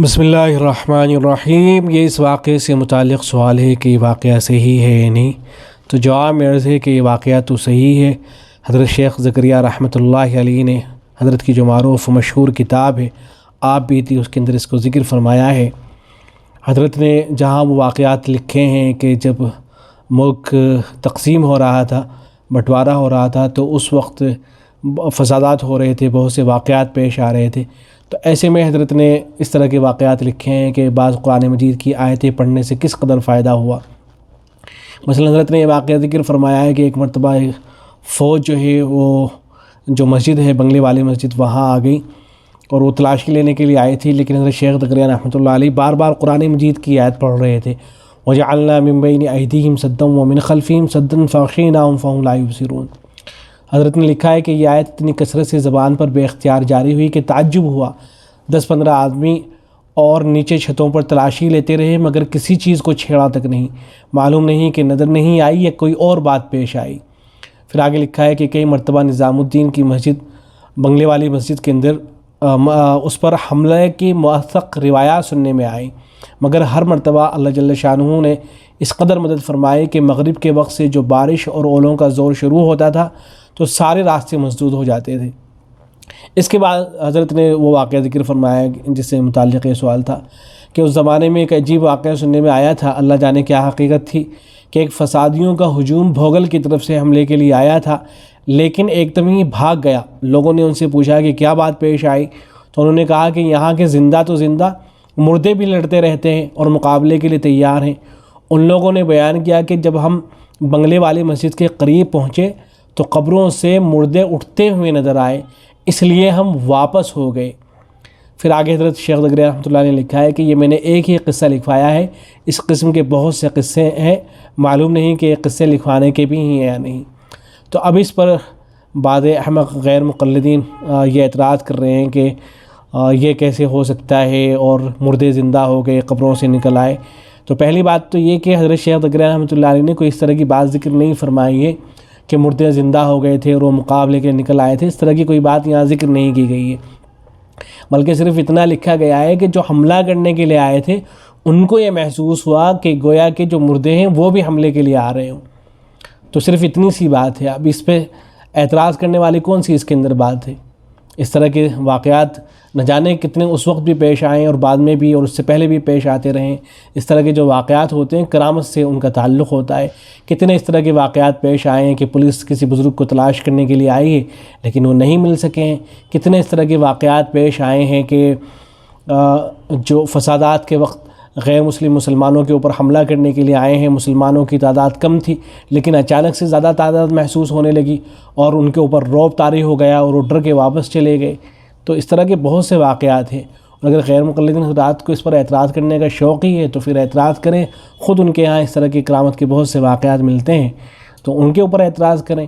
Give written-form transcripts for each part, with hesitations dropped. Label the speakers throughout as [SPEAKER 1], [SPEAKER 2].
[SPEAKER 1] بسم اللہ الرحمن الرحیم۔ یہ اس واقعے سے متعلق سوال ہے کہ یہ واقعہ صحیح ہے یا نہیں، تو جواب میں عرض ہے کہ یہ واقعہ تو صحیح ہے۔ حضرت شیخ زکریہ رحمۃ اللہ علیہ نے حضرت کی جو معروف و مشہور کتاب ہے آپ بھی تھی، اس کے اندر اس کو ذکر فرمایا ہے۔ حضرت نے جہاں وہ واقعات لکھے ہیں کہ جب ملک تقسیم ہو رہا تھا، بٹوارہ ہو رہا تھا، تو اس وقت فسادات ہو رہے تھے، بہت سے واقعات پیش آ رہے تھے، تو ایسے میں حضرت نے اس طرح کے واقعات لکھے ہیں کہ بعض قرآن مجید کی آیتیں پڑھنے سے کس قدر فائدہ ہوا۔ مثلا حضرت نے یہ واقعہ ذکر فرمایا ہے کہ ایک مرتبہ فوج جو ہے وہ جو مسجد ہے بنگلے والی مسجد، وہاں آ گئی اور وہ تلاشی لینے کے لیے آئی تھی، لیکن حضرت شیخ زکریہ رحمۃ اللہ علیہ بار بار قرآن مجید کی آیت پڑھ رہے تھے، وَجَعَلْنَا مِن بَيْنِ أَيْدِيهِمْ سَدًّا وَمِنْ خَلْفِهِمْ سَدًّا فَأَغْشَيْنَاهُمْ فَهُمْ لَا يُبْصِرُونَ۔ حضرت نے لکھا ہے کہ یہ آیت اتنی کثرت سے زبان پر بے اختیار جاری ہوئی کہ تعجب ہوا، 10-15 آدمی اور نیچے چھتوں پر تلاشی لیتے رہے مگر کسی چیز کو چھیڑا تک نہیں، معلوم نہیں کہ نظر نہیں آئی یا کوئی اور بات پیش آئی۔ پھر آگے لکھا ہے کہ کئی مرتبہ نظام الدین کی مسجد بنگلے والی مسجد کے اندر اس پر حملے کی موثق روایات سننے میں آئی، مگر ہر مرتبہ اللہ جل شانہ نے اس قدر مدد فرمائی کہ مغرب کے وقت سے جو بارش اور اولوں کا زور شروع ہوتا تھا تو سارے راستے مسدود ہو جاتے تھے۔ اس کے بعد حضرت نے وہ واقعہ ذکر فرمایا جس سے متعلق یہ سوال تھا کہ اس زمانے میں ایک عجیب واقعہ سننے میں آیا تھا، اللہ جانے کیا حقیقت تھی، کہ ایک فسادیوں کا ہجوم بھوگل کی طرف سے حملے کے لیے آیا تھا، لیکن ایک دم ہی بھاگ گیا۔ لوگوں نے ان سے پوچھا کہ کیا بات پیش آئی، تو انہوں نے کہا کہ یہاں کے زندہ تو زندہ، مردے بھی لڑتے رہتے ہیں اور مقابلے کے لیے تیار ہیں۔ ان لوگوں نے بیان کیا کہ جب ہم بنگلے والی مسجد کے قریب پہنچے تو قبروں سے مردے اٹھتے ہوئے نظر آئے، اس لیے ہم واپس ہو گئے۔ پھر آگے حضرت شیخ زکریہ رحمۃ اللہ نے لکھا ہے کہ یہ میں نے ایک ہی قصہ لکھوایا ہے، اس قسم کے بہت سے قصے ہیں، معلوم نہیں کہ یہ قصے لکھوانے کے بھی ہیں یا نہیں۔ تو اب اس پر بعض احمق غیر مقلدین یہ اعتراض کر رہے ہیں کہ یہ کیسے ہو سکتا ہے اور مردے زندہ ہو گئے، قبروں سے نکل آئے۔ تو پہلی بات تو یہ کہ حضرت شیخ زکریہ رحمۃ اللہ علیہ نے کوئی اس طرح کی بات ذکر نہیں فرمائی ہے کہ مردے زندہ ہو گئے تھے اور وہ مقابلے کے نکل آئے تھے، اس طرح کی کوئی بات یہاں ذکر نہیں کی گئی ہے، بلکہ صرف اتنا لکھا گیا ہے کہ جو حملہ کرنے کے لیے آئے تھے ان کو یہ محسوس ہوا کہ گویا کہ جو مردے ہیں وہ بھی حملے کے لیے آ رہے ہوں۔ تو صرف اتنی سی بات ہے، اب اس پہ اعتراض کرنے والی کون سی اس کے اندر بات ہے؟ اس طرح کے واقعات نہ جانے کتنے اس وقت بھی پیش آئیں اور بعد میں بھی اور اس سے پہلے بھی پیش آتے رہیں۔ اس طرح کے جو واقعات ہوتے ہیں کرامت سے ان کا تعلق ہوتا ہے۔ کتنے اس طرح کے واقعات پیش آئے ہیں کہ پولیس کسی بزرگ کو تلاش کرنے کے لیے آئی ہے لیکن وہ نہیں مل سکے ہیں۔ کتنے اس طرح کے واقعات پیش آئے ہیں کہ جو فسادات کے وقت غیر مسلم مسلمانوں کے اوپر حملہ کرنے کے لیے آئے ہیں، مسلمانوں کی تعداد کم تھی لیکن اچانک سے زیادہ تعداد محسوس ہونے لگی اور ان کے اوپر رعب طاری ہو گیا اور وہ ڈر کے واپس چلے گئے۔ تو اس طرح کے بہت سے واقعات ہیں، اور اگر غیر مقلدین حضرات کو اس پر اعتراض کرنے کا شوق ہی ہے تو پھر اعتراض کریں، خود ان کے ہاں اس طرح کی کرامت کے بہت سے واقعات ملتے ہیں تو ان کے اوپر اعتراض کریں۔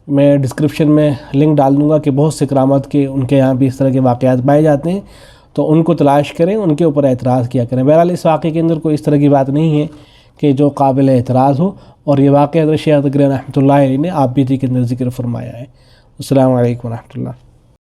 [SPEAKER 1] میں ڈسکرپشن میں لنک ڈال دوں گا کہ بہت سے کرامت کے ان کے یہاں بھی اس طرح کے واقعات پائے جاتے ہیں، تو ان کو تلاش کریں، ان کے اوپر اعتراض کیا کریں۔ بہرحال اس واقعے کے اندر کوئی اس طرح کی بات نہیں ہے کہ جو قابل اعتراض ہو، اور یہ واقعہ حضرت شیخ زکریہ رحمۃ اللہ علیہ نے آپ بھی کے اندر ذکر فرمایا ہے۔ السلام علیکم ورحمۃ اللہ۔